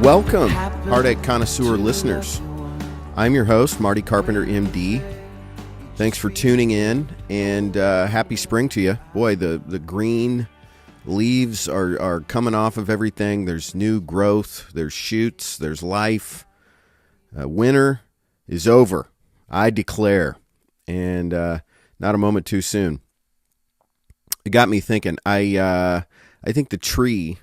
Welcome, Heartache Connoisseur listeners. I'm your host, Marty Carpenter, MD. Thanks for tuning in, and happy spring to you. Boy, the green leaves are coming off of everything. There's new growth, there's shoots, there's life. Winter is over, I declare, and not a moment too soon. It got me thinking. I think the tree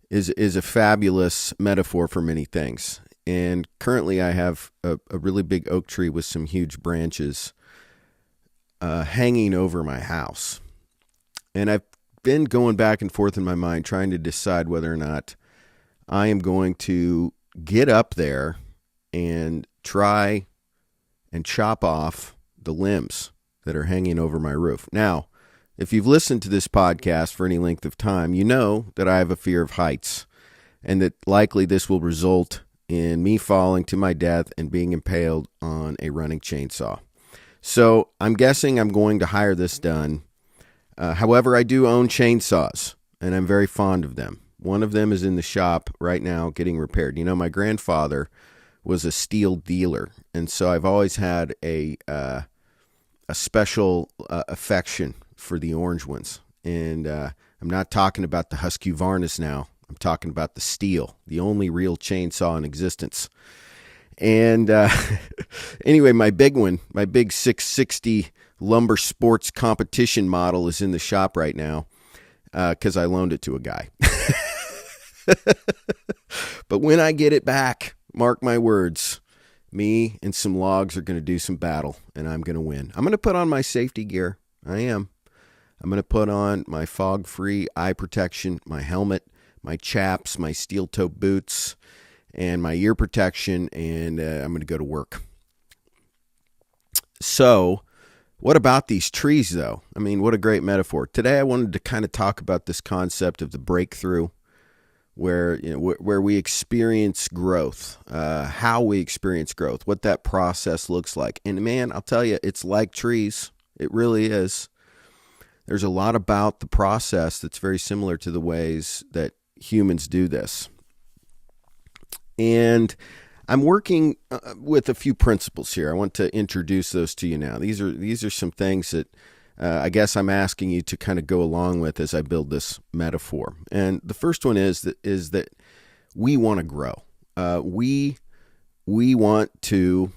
is a fabulous metaphor for many things. And currently I have a really big oak tree with some huge branches hanging over my house. And I've been going back and forth in my mind trying to decide whether or not I am going to get up there and try and chop off the limbs that are hanging over my roof. Now, if you've listened to this podcast for any length of time, you know that I have a fear of heights and that likely this will result in me falling to my death and being impaled on a running chainsaw. So I'm guessing I'm going to hire this done. However, I do own chainsaws, and I'm very fond of them. One of them is in the shop right now getting repaired. You know, my grandfather was a steel dealer, and so I've always had a special affection for the orange ones. And I'm not talking about the Husqvarna now. I'm talking about the steel, the only real chainsaw in existence. And anyway, my big one, my big 660 Lumber Sports competition model is in the shop right now because I loaned it to a guy. But when I get it back, mark my words, me and some logs are going to do some battle, and I'm going to win. I'm going to put on my safety gear. I am. I'm going to put on my fog-free eye protection, my helmet, my chaps, my steel-toe boots, and my ear protection, and I'm going to go to work. So, what about these trees, though? I mean, what a great metaphor. Today, I wanted to kind of talk about this concept of the breakthrough, where we experience growth, how we experience growth, what that process looks like. And man, I'll tell you, it's like trees. It really is. There's a lot about the process that's very similar to the ways that humans do this. And I'm working with a few principles here. I want to introduce those to you now. These are some things that I guess I'm asking you to kind of go along with as I build this metaphor. And the first one is that we want to grow. We want to,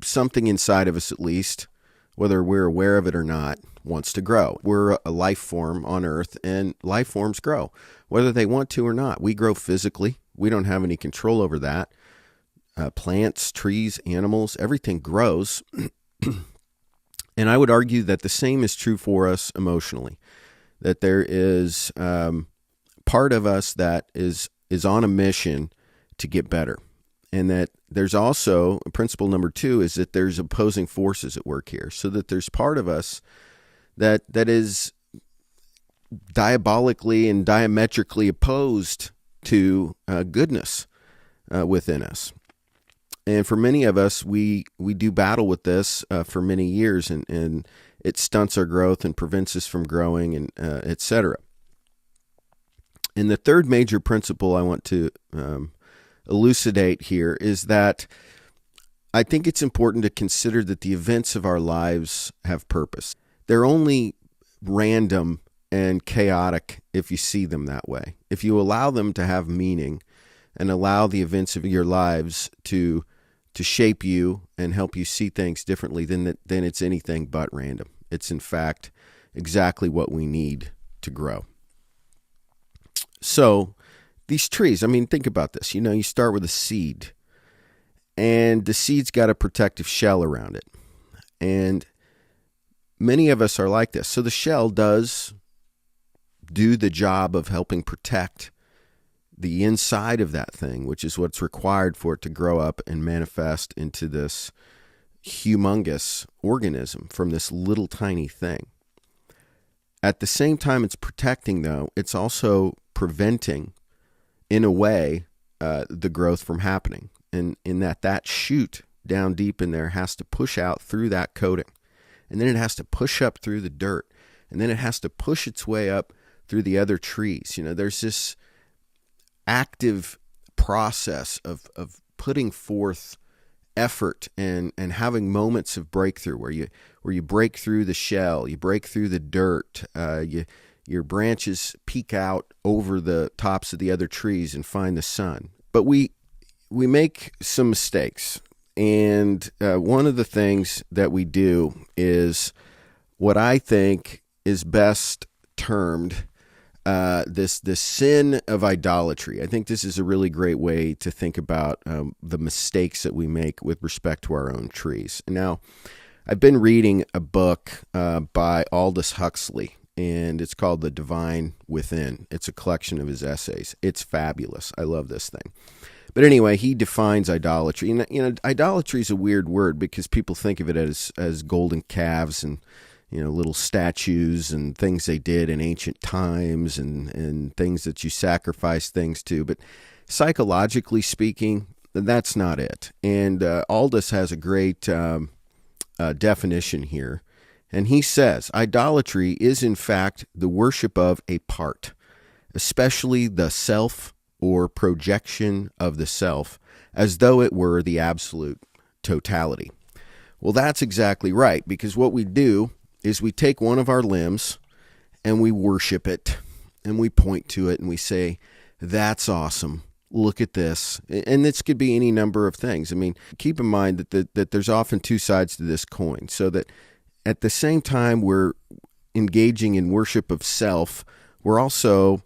something inside of us at least, whether we're aware of it or not, wants to grow. We're a life form on Earth, and life forms grow, whether they want to or not. We grow physically. We don't have any control over that. Plants, trees, animals, everything grows. And I would argue that the same is true for us emotionally, that there is part of us that is on a mission to get better. And that there's also, principle number 2 is that there's opposing forces at work here. So that there's part of us that is diabolically and diametrically opposed to goodness within us. And for many of us, we do battle with this for many years, and it stunts our growth and prevents us from growing, and et cetera. And the third major principle I want to elucidate here is that I think it's important to consider that the events of our lives have purpose. They're only random and chaotic if you see them that way. If you allow them to have meaning and allow the events of your lives to shape you and help you see things differently, then it's anything but random. It's in fact exactly what we need to grow. So these trees, I mean, think about this. You know, you start with a seed, and the seed's got a protective shell around it. And many of us are like this. So the shell does do the job of helping protect the inside of that thing, which is what's required for it to grow up and manifest into this humongous organism from this little tiny thing. At the same time it's protecting, though, it's also preventing, in a way, the growth from happening. And in that shoot down deep in there has to push out through that coating. And then it has to push up through the dirt. And then it has to push its way up through the other trees. You know, there's this active process of putting forth effort and having moments of breakthrough where you break through the shell, you break through the dirt, your branches peek out over the tops of the other trees and find the sun. But we make some mistakes, and one of the things that we do is what I think is best termed this sin of idolatry. I think this is a really great way to think about the mistakes that we make with respect to our own trees. Now, I've been reading a book by Aldous Huxley, and it's called The Divine Within. It's a collection of his essays. It's fabulous. I love this thing. But anyway, he defines idolatry. And, idolatry is a weird word because people think of it as golden calves and little statues and things they did in ancient times and things that you sacrifice things to. But psychologically speaking, that's not it. And Aldous has a great definition here. And he says, idolatry is in fact the worship of a part, especially the self or projection of the self, as though it were the absolute totality. Well, that's exactly right, because what we do is we take one of our limbs and we worship it and we point to it and we say, that's awesome. Look at this. And this could be any number of things. I mean, keep in mind that there's often two sides to this coin, so that at the same time we're engaging in worship of self, we're also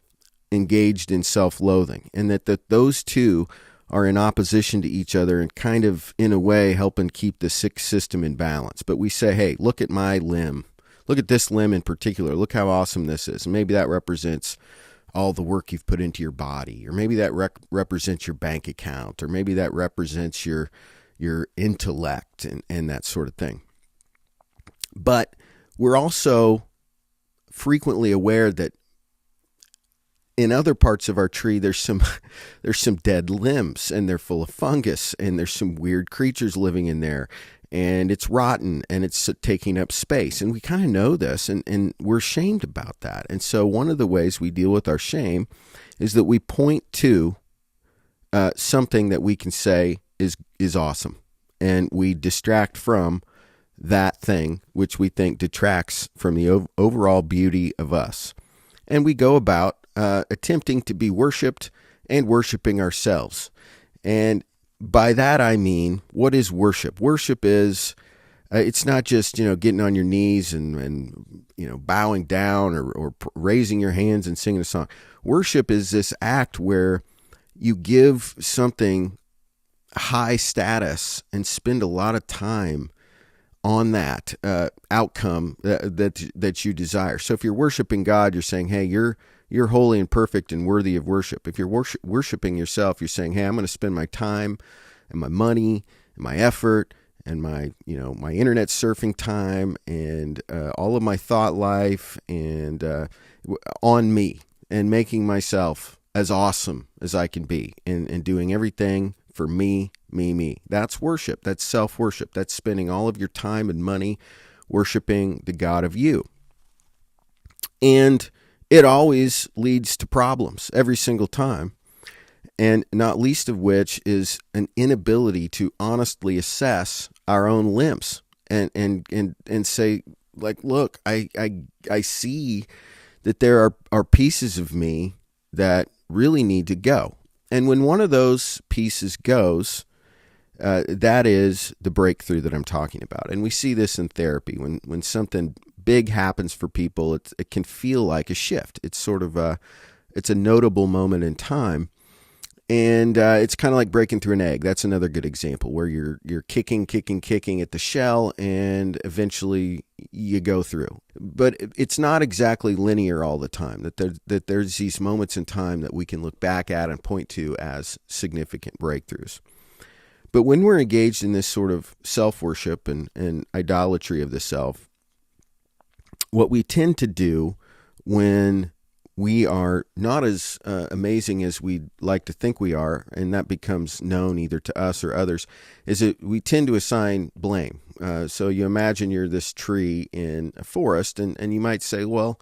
engaged in self-loathing, and that those two are in opposition to each other and kind of, in a way, helping keep the sick system in balance. But we say, hey, look at my limb. Look at this limb in particular. Look how awesome this is. And maybe that represents all the work you've put into your body, or maybe that represents your bank account, or maybe that represents your intellect and that sort of thing. But we're also frequently aware that in other parts of our tree, there's some dead limbs, and they're full of fungus, and there's some weird creatures living in there, and it's rotten, and it's taking up space. And we kind of know this, and we're ashamed about that. And so one of the ways we deal with our shame is that we point to something that we can say is awesome, and we distract from that thing which we think detracts from the overall beauty of us. And we go about attempting to be worshipped and worshiping ourselves. And by that I mean, what is worship? Worship is, it's not just, getting on your knees and bowing down or raising your hands and singing a song. Worship is this act where you give something high status and spend a lot of time on that outcome that you desire. So if you're worshiping God, you're saying, hey, you're holy and perfect and worthy of worship. If you're worshiping yourself, you're saying, hey, I'm going to spend my time and my money and my effort and my internet surfing time and all of my thought life and on me, and making myself as awesome as I can be, and doing everything for me. That's worship. That's self-worship. That's spending all of your time and money worshiping the God of you. And it always leads to problems every single time, and not least of which is an inability to honestly assess our own limbs and say, like, look, I see that there are pieces of me that really need to go. And when one of those pieces goes, that is the breakthrough that I'm talking about. And we see this in therapy. When something big happens for people, it can feel like a shift. It's sort of it's a notable moment in time. And it's kind of like breaking through an egg. That's another good example where you're kicking at the shell, and eventually you go through. But it's not exactly linear all the time. That there's these moments in time that we can look back at and point to as significant breakthroughs. But when we're engaged in this sort of self-worship and idolatry of the self, what we tend to do when we are not as amazing as we'd like to think we are, and that becomes known either to us or others, is that we tend to assign blame. So you imagine you're this tree in a forest, and you might say, well,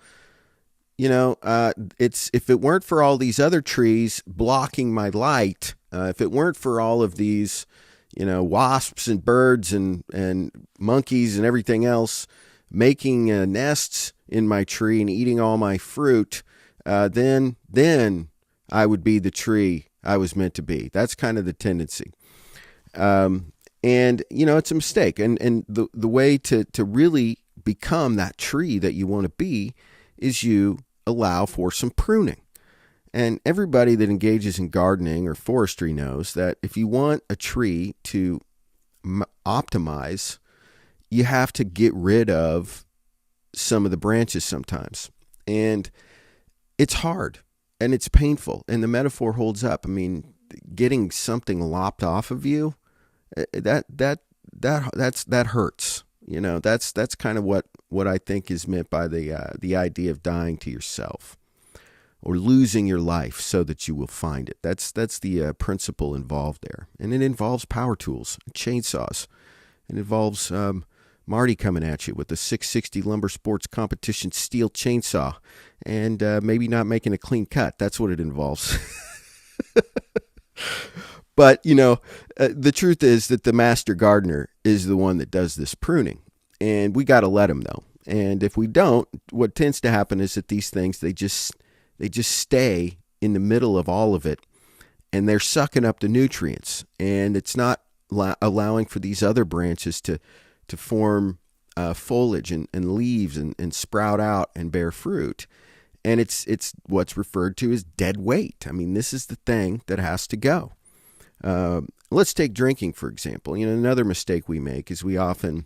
it's if it weren't for all these other trees blocking my light, if it weren't for all of these, wasps and birds and monkeys and everything else making nests in my tree and eating all my fruit, then I would be the tree I was meant to be. That's kind of the tendency. And it's a mistake. And the way to really become that tree that you want to be is you allow for some pruning. And everybody that engages in gardening or forestry knows that if you want a tree to optimize, you have to get rid of some of the branches sometimes. And it's hard and it's painful. And the metaphor holds up. I mean, getting something lopped off of you, that hurts. That's kind of what I think is meant by the idea of dying to yourself or losing your life so that you will find it. That's the principle involved there. And it involves power tools, chainsaws. It involves Marty coming at you with a 660 Lumber Sports Competition steel chainsaw and maybe not making a clean cut. That's what it involves. But, the truth is that the master gardener is the one that does this pruning. And we got to let him, though. And if we don't, what tends to happen is that these things, they just stay in the middle of all of it. And they're sucking up the nutrients. And it's not allowing for these other branches to form foliage and leaves and sprout out and bear fruit. And it's what's referred to as dead weight. I mean, this is the thing that has to go. Let's take drinking, for example. Another mistake we make is we often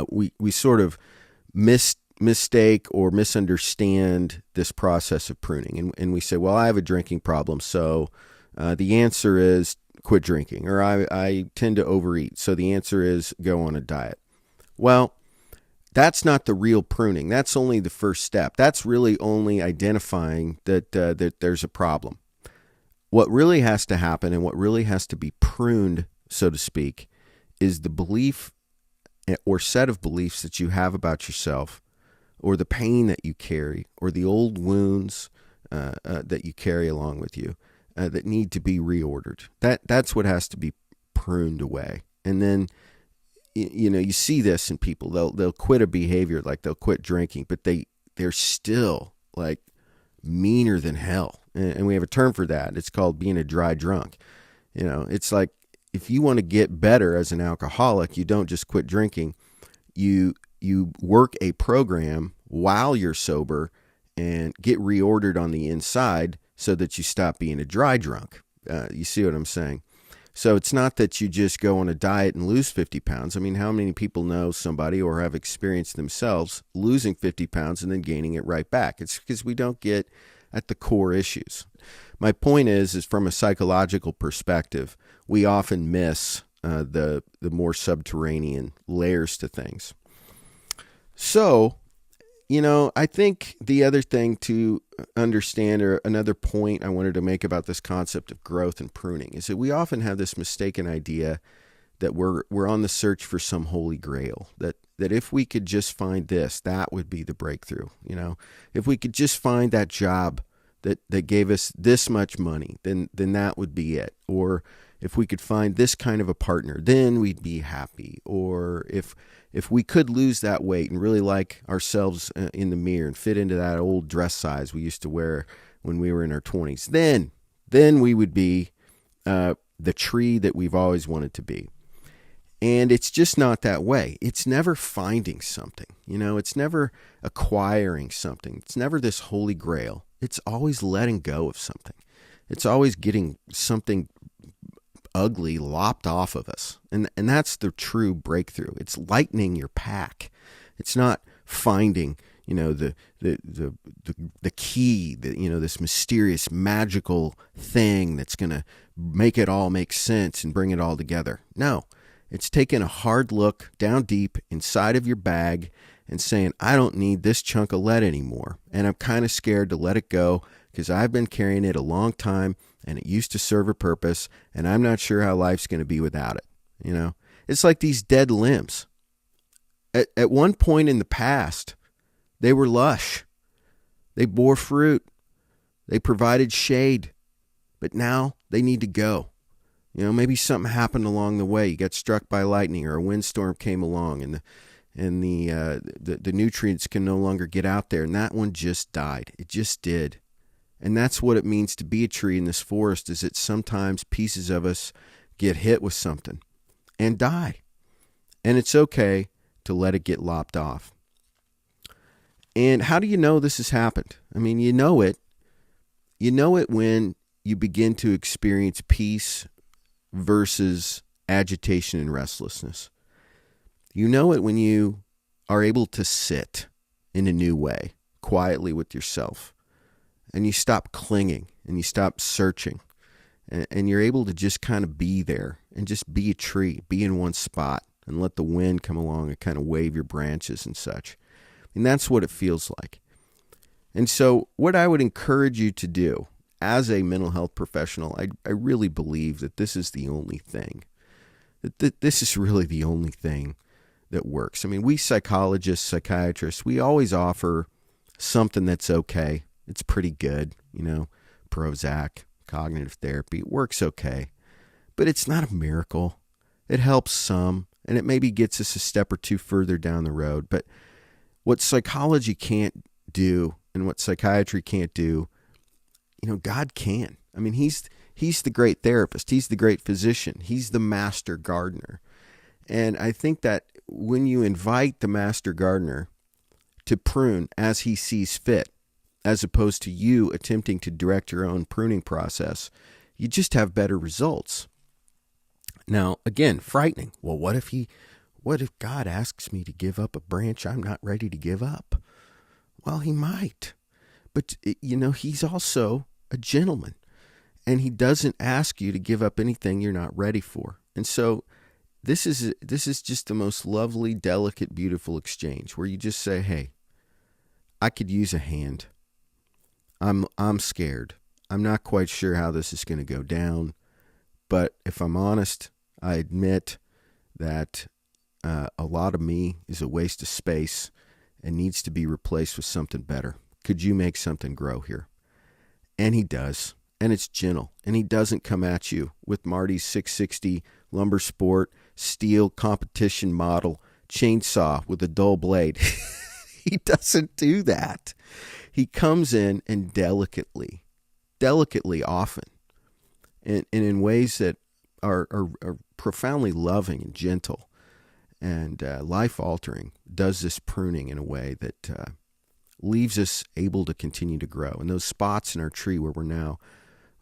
we sort of mistake or misunderstand this process of pruning. And we say, well, I have a drinking problem, so the answer is quit drinking. Or I tend to overeat, so the answer is go on a diet. Well, that's not the real pruning. That's only the first step. That's really only identifying that there's a problem. What really has to happen and what really has to be pruned, so to speak, is the belief or set of beliefs that you have about yourself, or the pain that you carry, or the old wounds that you carry along with you that need to be reordered. That's what has to be pruned away. And then, you see this in people. They'll quit a behavior, like they'll quit drinking, but they're still like meaner than hell. And we have a term for that. It's called being a dry drunk. It's like if you want to get better as an alcoholic, you don't just quit drinking. You work a program while you're sober and get reordered on the inside so that you stop being a dry drunk. You see what I'm saying? So it's not that you just go on a diet and lose 50 pounds. I mean, how many people know somebody or have experienced themselves losing 50 pounds and then gaining it right back? It's because we don't get at the core issues. My point is from a psychological perspective, we often miss the more subterranean layers to things. So, I think the other thing to understand, or another point I wanted to make about this concept of growth and pruning, is that we often have this mistaken idea that we're on the search for some holy grail, that if we could just find this, that would be the breakthrough. If we could just find that job that gave us this much money, then that would be it. Or if we could find this kind of a partner, then we'd be happy. Or if we could lose that weight and really like ourselves in the mirror and fit into that old dress size we used to wear when we were in our 20s, then we would be the tree that we've always wanted to be. And it's just not that way. It's never finding something. It's never acquiring something. It's never this holy grail. It's always letting go of something. It's always getting something ugly lopped off of us. And that's the true breakthrough. It's lightening your pack. It's not finding, the key, this mysterious magical thing that's going to make it all make sense and bring it all together. No, it's taking a hard look down deep inside of your bag and saying, I don't need this chunk of lead anymore. And I'm kind of scared to let it go because I've been carrying it a long time and it used to serve a purpose, and I'm not sure how life's going to be without it. It's like these dead limbs. At one point in the past, they were lush. They bore fruit. They provided shade. But now they need to go. Maybe something happened along the way. You got struck by lightning, or a windstorm came along, and the nutrients can no longer get out there, and that one just died. It just did. And that's what it means to be a tree in this forest, is that sometimes pieces of us get hit with something and die. And it's okay to let it get lopped off. And how do you know this has happened? I mean, you know it. You know it when you begin to experience peace versus agitation and restlessness. You know it when you are able to sit in a new way, quietly with yourself, and you stop clinging and you stop searching, and you're able to just kind of be there and just be a tree, be in one spot, and let the wind come along and kind of wave your branches and such. And that's what it feels like. And so what I would encourage you to do as a mental health professional, I really believe that this is the only thing. That this is really the only thing that works. I mean, we psychologists, psychiatrists, we always offer something that's okay. It's pretty good, Prozac, cognitive therapy. It works okay. But it's not a miracle. It helps some, and it maybe gets us a step or two further down the road. But what psychology can't do and what psychiatry can't do, God can. I mean, he's the great therapist. He's the great physician. He's the master gardener. And I think that when you invite the master gardener to prune as he sees fit, as opposed to you attempting to direct your own pruning process, you just have better results. Now, again, frightening. Well, what if God asks me to give up a branch I'm not ready to give up? Well, he might. But, he's also a gentleman, and he doesn't ask you to give up anything you're not ready for. And so this is just the most lovely, delicate, beautiful exchange where you just say, hey, I could use a hand. I'm scared. I'm not quite sure how this is going to go down. But if I'm honest, I admit that a lot of me is a waste of space and needs to be replaced with something better. Could you make something grow here? And he does. And it's gentle. And he doesn't come at you with Marty's 660 Lumber Sport steel competition model chainsaw with a dull blade. He doesn't do that. He comes in and delicately often, and in ways that are profoundly loving and gentle and life-altering, does this pruning in a way that leaves us able to continue to grow. And those spots in our tree where we're now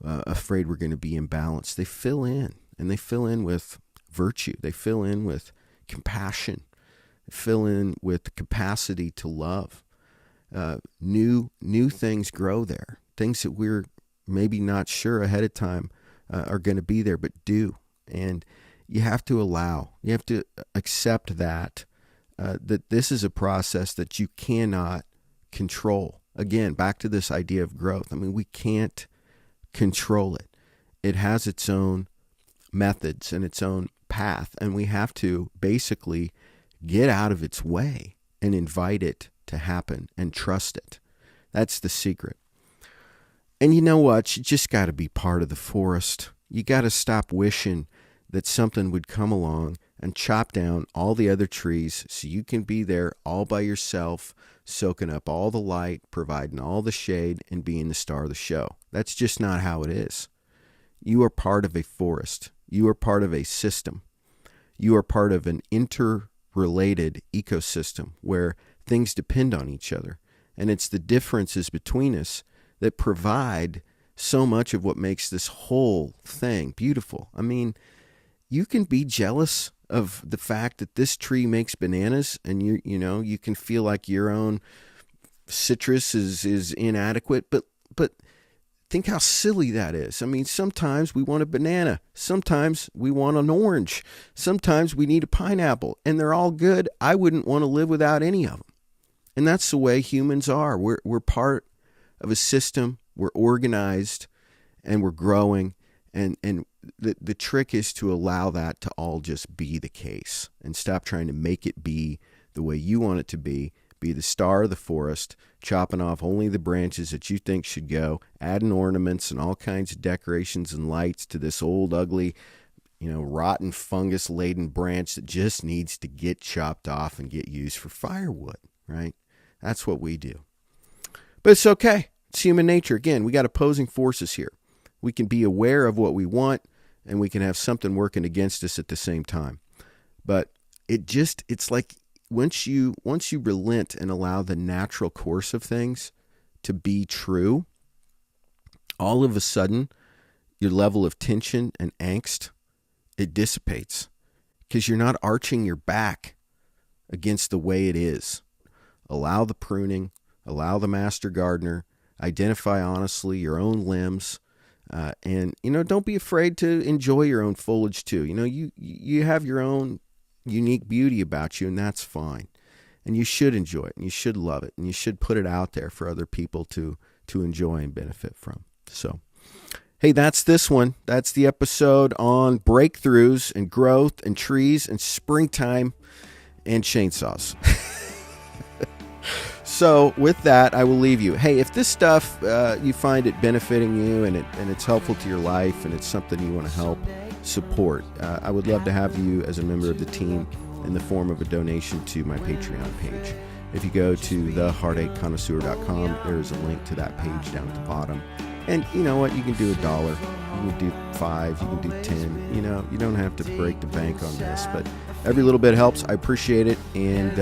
afraid we're going to be imbalanced, they fill in, and they fill in with virtue. They fill in with compassion. They fill in with the capacity to love. New things grow there. Things that we're maybe not sure ahead of time are going to be there, but do. And you have to accept that this is a process that you cannot control. Again, back to this idea of growth. I mean, we can't control it. It has its own methods and its own path, and we have to basically get out of its way and invite it to happen and trust it. That's the secret. And you know what? You just got to be part of the forest. You got to stop wishing that something would come along and chop down all the other trees so you can be there all by yourself, soaking up all the light, providing all the shade, and being the star of the show. That's just not how it is. You are part of a forest. You are part of a system. You are part of an interrelated ecosystem where things depend on each other. And it's the differences between us that provide so much of what makes this whole thing beautiful. I mean, you can be jealous of the fact that this tree makes bananas, and you can feel like your own citrus is inadequate, but think how silly that is. I mean, sometimes we want a banana, sometimes we want an orange, sometimes we need a pineapple, and they're all good. I wouldn't want to live without any of them. And that's the way humans are. We're part of a system. We're organized, and we're growing. And the trick is to allow that to all just be the case and stop trying to make it be the way you want it to be, Be the star of the forest, chopping off only the branches that you think should go, adding ornaments and all kinds of decorations and lights to this old, ugly, rotten, fungus-laden branch that just needs to get chopped off and get used for firewood, right? That's what we do. But it's okay. It's human nature. Again, we got opposing forces here. We can be aware of what we want, and we can have something working against us at the same time. But it's like once you relent and allow the natural course of things to be true, all of a sudden, your level of tension and angst, it dissipates because you're not arching your back against the way it is. Allow the pruning, allow the master gardener, identify honestly your own limbs, and don't be afraid to enjoy your own foliage too. You have your own unique beauty about you, and that's fine. And you should enjoy it, and you should love it, and you should put it out there for other people to enjoy and benefit from. So, hey, that's this one. That's the episode on breakthroughs and growth and trees and springtime and chainsaws. So with that, I will leave you. Hey, if this stuff, you find it benefiting you and it's helpful to your life and it's something you want to help support, I would love to have you as a member of the team in the form of a donation to my Patreon page. If you go to theheartacheconnoisseur.com, there is a link to that page down at the bottom. And you know what? You can do $1. You can do $5. You can do $10. You don't have to break the bank on this, but every little bit helps. I appreciate it. And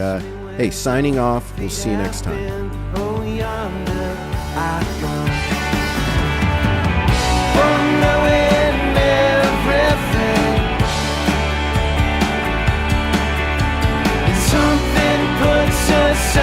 hey, signing off. We'll see you next time. Something puts us